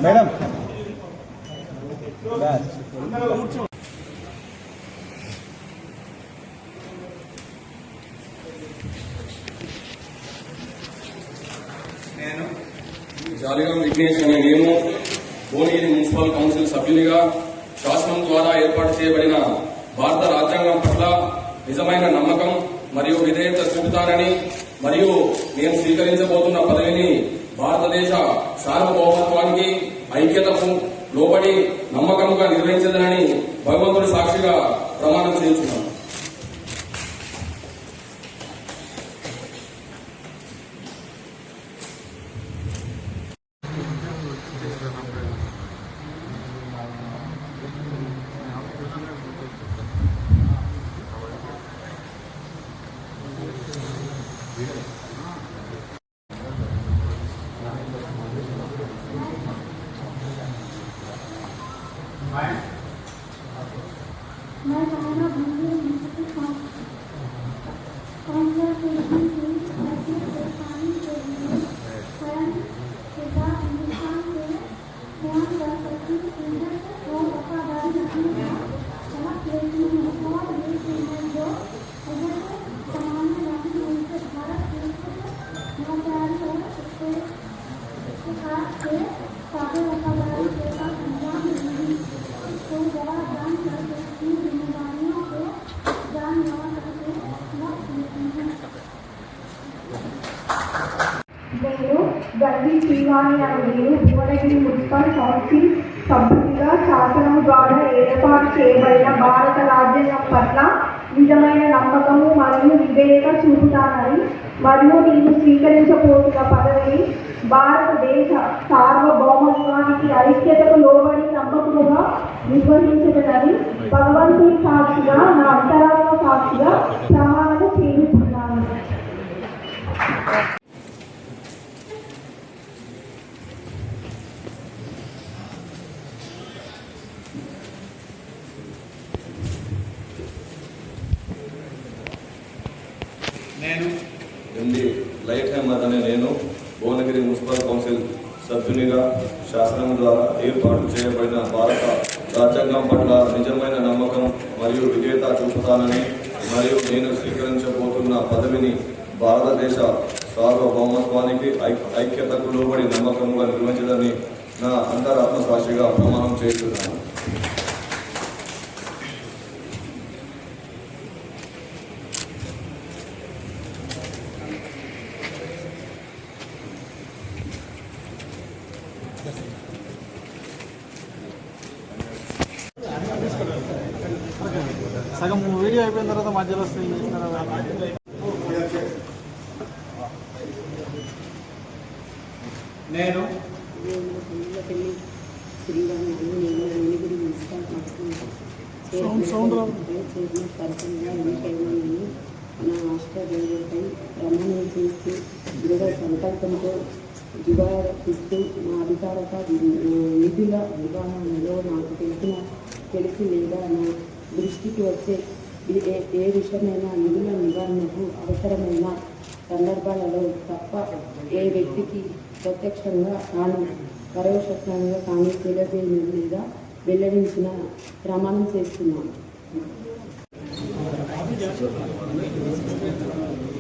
Madam నేను జాలిగం విఘ్నేష్ అనే నేను భువనగిరి మున్సిపల్ కౌన్సిల్ సభ్యునిగా శాసనం ద్వారా ఏర్పాటు చేయబడిన భారత రాజ్యాంగం పట్ల నిజమైన నమ్మకం మరియు విధేయత చూపుతానని మరియు నేను స్వీకరించబోతున్న పదవిని భారతదేశ సార్వభౌమత్వానికి ఐక్యతకు లోబడి నమ్మకంగా నిర్వహించదనని భగవంతుడి సాక్షిగా ప్రమాణం చేస్తున్నాను. గండి శ్రీవాణి అనే నేను భువనగిరి మున్సిపల్ కౌన్సిల్ సభ్యునిగా శాసనం ద్వారా ఏర్పాటు చేయబడిన భారత రాజ్యాంగం పట్ల నిజమైన నమ్మకము మరియు విధేయత చూపుతానని మరియు నేను స్వీకరించబోతున్న పదవిని భారతదేశ సార్వభౌమత్వానికి ఐక్యతకు లోబడి నమ్మకముగా నిర్వహించదనని భగవంతుడి సాక్షిగా నా అంతరాత్మ సాక్షిగా ప్రమాణం చేస్తున్నాను. నేను లైట్ అహ్మద్ అనే నేను భువనగిరి మున్సిపల్ కౌన్సిల్ సభ్యునిగా శాసనం ద్వారా ఏర్పాటు చేయబడిన భారత రాజ్యాంగం పట్ల నిజమైన నమ్మకం మరియు విధేయత చూపుతానని మరియు నేను స్వీకరించబోతున్న పదవిని భారతదేశ సార్వభౌమత్వానికి ఐక్యతకు లోబడి నమ్మకంగా నిర్వహించదని నా అంతరాత్మ సాక్షిగా ప్రమాణం చేస్తున్నాను. సగం వీడియో అయిపోయిన తర్వాత మధ్యలో వస్తుంది. నేను నా రాష్ట్ర గౌరవపై ప్రమాణం చేస్తూ దృఢ సంకల్పంతో దివారిస్తూ నా అధికారిక నిధుల నిర్వహణలో నాకు తెలిసి లేదా నా దృష్టికి వచ్చే ఏ విషయమైనా నిధుల నిర్వహణకు అవసరమైన సందర్భాలలో తప్ప ఏ వ్యక్తికి ప్రత్యక్షంగా కానీ పరోక్షంగా కానీ తెలియజేయని లేదా వెల్లడించిన ప్రమాణం చేస్తున్నాను.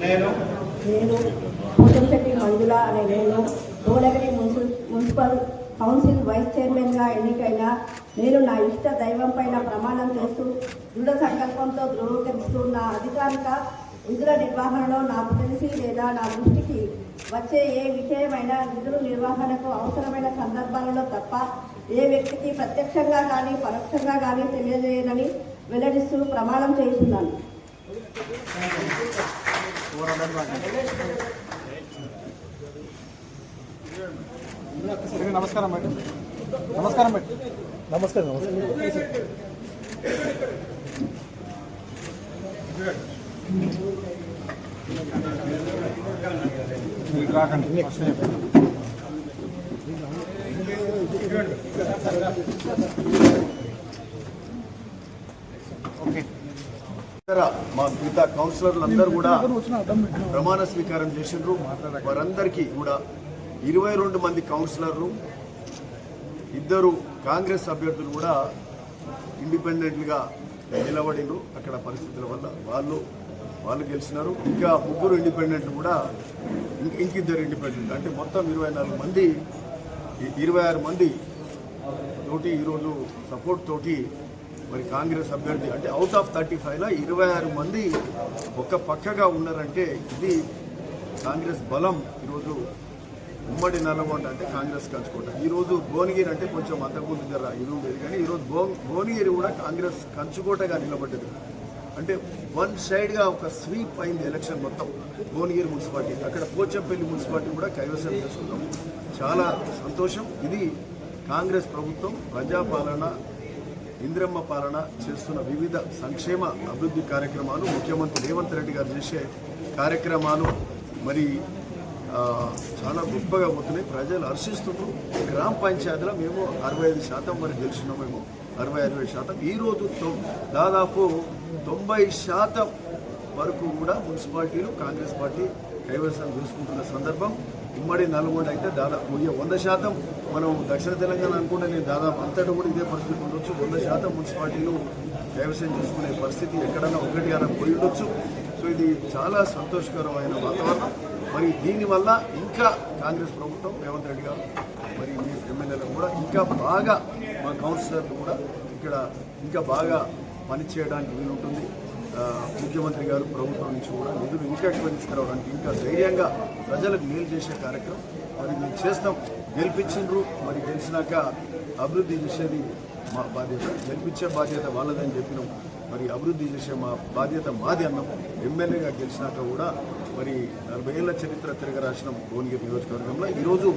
నేను ముసంశెట్టి మంజుల అనే నేను భువనగిరి మున్సిపల్ కౌన్సిల్ వైస్ చైర్మన్గా ఎన్నికైన నేను నా ఇష్ట దైవం పైన ప్రమాణం చేస్తూ దృఢ సంకల్పంతో ధృవీకరిస్తూ నా అధికారిక విధుల నిర్వహణలో నాకు తెలిసి లేదా నా దృష్టికి వచ్చే ఏ విషయమైన నిధుల నిర్వహణకు అవసరమైన సందర్భాలలో తప్ప ఏ వ్యక్తికి ప్రత్యక్షంగా కానీ పరోక్షంగా కానీ తెలియజేయనని వెల్లడిస్తూ ప్రమాణం చేస్తున్నాను. నమస్కారం మేడం. నమస్కారం మేడం. నమస్కారం. రాకండి. ఓకే. మా మిగతా కౌన్సిలర్లు అందరూ కూడా ప్రమాణ స్వీకారం చేసిండ్రు. వారందరికీ కూడా 22 మంది కౌన్సిలర్లు, 2 కాంగ్రెస్ అభ్యర్థులు కూడా ఇండిపెండెంట్గా నిలబడిండ్రు. అక్కడ పరిస్థితుల వల్ల వాళ్ళు గెలిచినారు. ఇంకా 3 ఇండిపెండెంట్లు కూడా ఇంకిద్దరు ఇండిపెండెంట్, అంటే మొత్తం 24 మంది 26 మంది తోటి ఈరోజు సపోర్ట్ తోటి మరి కాంగ్రెస్ అభ్యర్థి అంటే అవుట్ ఆఫ్ 35లో 26 మంది ఒక్క పక్కగా ఉన్నారంటే ఇది కాంగ్రెస్ బలం. ఈరోజు ఉమ్మడి నల్లగొండ అంటే కాంగ్రెస్ కంచుకోట. ఈరోజు భువనగిరి అంటే కొంచెం అంతకుముందు ఇది ఉండేది, కానీ ఈరోజు భువనగిరి కూడా కాంగ్రెస్ కంచుకోటగా నిలబడ్డది. అంటే వన్ సైడ్గా ఒక స్వీప్ అయింది ఎలక్షన్ మొత్తం. భువనగిరి మున్సిపాలిటీ, అక్కడ పోచంపల్లి మున్సిపాలిటీ కూడా కైవసం చేసుకున్నాం. చాలా సంతోషం. ఇది కాంగ్రెస్ ప్రభుత్వం ప్రజాపాలన, ఇంద్రమ్మ పాలన చేస్తున్న వివిధ సంక్షేమ అభివృద్ధి కార్యక్రమాలు, ముఖ్యమంత్రి రేవంత్ రెడ్డి గారు చేసే కార్యక్రమాలు మరి చాలా గొప్పగా పోతున్నాయి. ప్రజలు హర్షిస్తున్నారు. గ్రామ పంచాయతీలో మేము 65% వరకు గెలిచినాం. మేము 65%. ఈరోజు దాదాపు 90% వరకు కూడా మున్సిపాలిటీలు కాంగ్రెస్ పార్టీ కైవసం చేసుకుంటున్న సందర్భం. ఉమ్మడి నల్గొండ అయితే దాదాపు 100% మనం దక్షిణ తెలంగాణ అనుకుంటే నేను దాదాపు అంతటా కూడా ఇదే పరిస్థితి ఉండొచ్చు. 100% మున్సిపాలిటీలు కైవసం చేసుకునే పరిస్థితి ఎక్కడన్నా ఒకటి అలా పోయి ఉండొచ్చు. సో ఇది చాలా సంతోషకరమైన వాతావరణం. మరి దీనివల్ల ఇంకా కాంగ్రెస్ ప్రభుత్వం రేవంత్ రెడ్డి గారు మరి మీ ఎమ్మెల్యేలు కూడా ఇంకా బాగా, మా కౌన్సిలర్లు కూడా ఇక్కడ ఇంకా బాగా పనిచేయడానికి వీలుంటుంది. ముఖ్యమంత్రి గారు ప్రభుత్వం నుంచి కూడా నిధులు ఇంకా ఎక్కువ తీసుకురావడానికి, ఇంకా ధైర్యంగా ప్రజలకు మేలు చేసే కార్యక్రమం మరి మేము చేస్తాం. గెలిపించిండ్రు, మరి గెలిచినాక అభివృద్ధి చేసేది మా బాధ్యత, గెలిపించే బాధ్యత వాళ్ళదని చెప్పినాం. మరి అభివృద్ధి చేసే మా బాధ్యత మాది అన్నాం. ఎమ్మెల్యేగా గెలిచినాక కూడా మరి 40 ఏళ్ల చరిత్ర తిరగరాసినాం భువనగిరి నియోజకవర్గంలో. ఈరోజు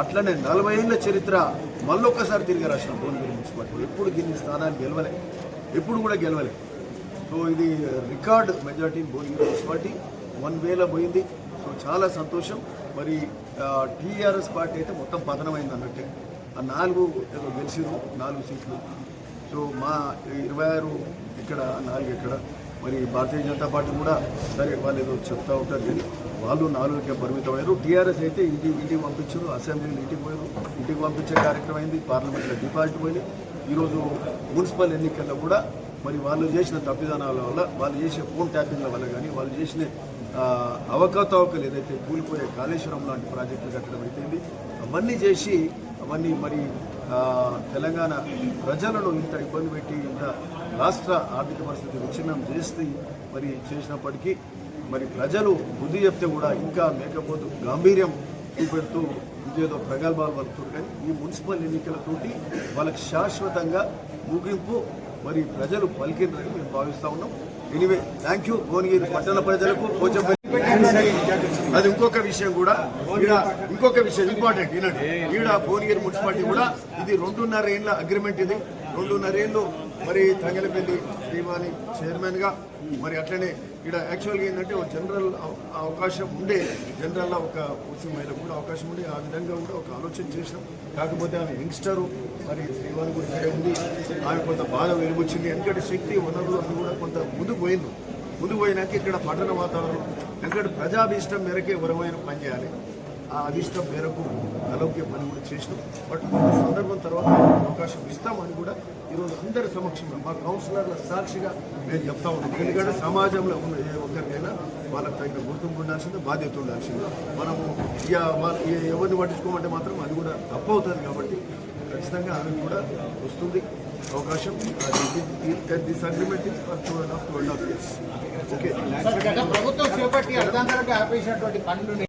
అట్లనే 40 ఏళ్ల చరిత్ర మళ్ళొక్కసారి తిరగరాసినాం భువనగిరి మున్సిపాలిటీ. ఎప్పుడు దీన్ని స్థానాన్ని గెలవలే, ఎప్పుడు కూడా గెలవలే. సో ఇది రికార్డ్ మెజార్టీ భువనగిరి మున్సిపాలిటీ 1000 పోయింది. సో చాలా సంతోషం. మరి టీఆర్ఎస్ పార్టీ అయితే మొత్తం పతనమైంది అన్నట్టే. ఆ 4 ఏదో గెలిచిరు, 4 సీట్లు. సో మా 26 ఇక్కడ, 4 ఇక్కడ. మరి భారతీయ జనతా పార్టీ కూడా సరే వాళ్ళు ఏదో చెప్తా ఉంటారు, కానీ వాళ్ళు 4కే పరిమితమయ్యారు. టీఆర్ఎస్ అయితే ఇంటికి పంపించారు, అసెంబ్లీని ఇంటికి పోయారు, ఇంటికి పంపించే కార్యక్రమం అయింది, పార్లమెంట్లో డిపాజిట్ పోయింది. ఈరోజు మున్సిపల్ ఎన్నికల్లో కూడా మరి వాళ్ళు చేసిన తప్పిదానాల వల్ల, వాళ్ళు చేసే ఫోన్ ట్యాపింగ్ల వల్ల కానీ, వాళ్ళు చేసిన అవకతవకలు ఏదైతే కూలిపోయే కాళేశ్వరం లాంటి ప్రాజెక్టులు కట్టడం అయిపోయింది, అవన్నీ చేసి అవన్నీ మరి తెలంగాణ ప్రజలను ఇంత ఇబ్బంది పెట్టి, ఇంత రాష్ట్ర ఆర్థిక పరిస్థితి విచ్ఛిన్నం చేసి మరి చేసినప్పటికీ మరి ప్రజలు బుద్ధి చెప్తే కూడా ఇంకా మేకపోతు గాంభీర్యం చూపెడుతూ ఇదేదో ప్రగల్భాలు పలుకుతారు. కానీ ఈ మున్సిపల్ ఎన్నికలతోటి వాళ్ళకి శాశ్వతంగా ముగింపు మరి ప్రజలు పలికిందని మేము భావిస్తూ ఉన్నాం. ఎనీవే థ్యాంక్ యూ భువనగిరి పట్టణ ప్రజలకు. అది ఇంకొక విషయం కూడా, ఇంకొక విషయం ఇంపార్టెంట్ వినండి. ఈడ భువనగిరి మున్సిపాలిటీ కూడా ఇది 2.5 ఏళ్ళ అగ్రిమెంట్. ఇది 2.5 ఏళ్ళు మరి తంగలపల్లి శ్రీవాణి చైర్మన్గా, మరి అట్లనే ఇక్కడ యాక్చువల్గా ఏంటంటే ఒక జనరల్ అవకాశం ఉండే, జనరల్లో ఒక ముస్లిం మహిళకు కూడా అవకాశం ఉండే, ఆ విధంగా కూడా ఒక ఆలోచన చేసినాం. కాకపోతే ఆమె యంగ్స్టరు, మరి శ్రీవాణి కూడా ఇక్కడే ఉంది, ఆమె కొంత బాధ వెలుగొచ్చింది. ఎందుకంటే శక్తి వనరులు అన్ని కూడా కొంత ముందుకు పోయినాక ఇక్కడ పట్టణ వాతావరణం, ఎందుకంటే ప్రజాభీష్టం మేరకే ఎవరైనా పని చేయాలి, ఆ అభిష్టం మేరకు ఆరోగ్య పని కూడా చేసినాం. బట్ సందర్భం తర్వాత అవకాశం ఇస్తామని కూడా ఈరోజు అందరి సమక్షంలో మా కౌన్సిలర్ల సాక్షిగా నేను చెప్తా ఉన్నాను. ఎందుకంటే సమాజంలో ఉన్న ఏ ఒక్కరికైనా వాళ్ళకి తగిన గుర్తింపు ఉండాల్సిందే, బాధ్యత ఉండాల్సిందే. మనము ఎవరిని పట్టించుకోమంటే మాత్రం అది కూడా తప్పవుతుంది. కాబట్టి ఖచ్చితంగా ఆమె కూడా వస్తుంది అవకాశం. This agreement is for 2.5 years. Okay. ప్రభుత్వం చేపట్టి అర్థాంతరంగా ఆపేసినటువంటి పనులు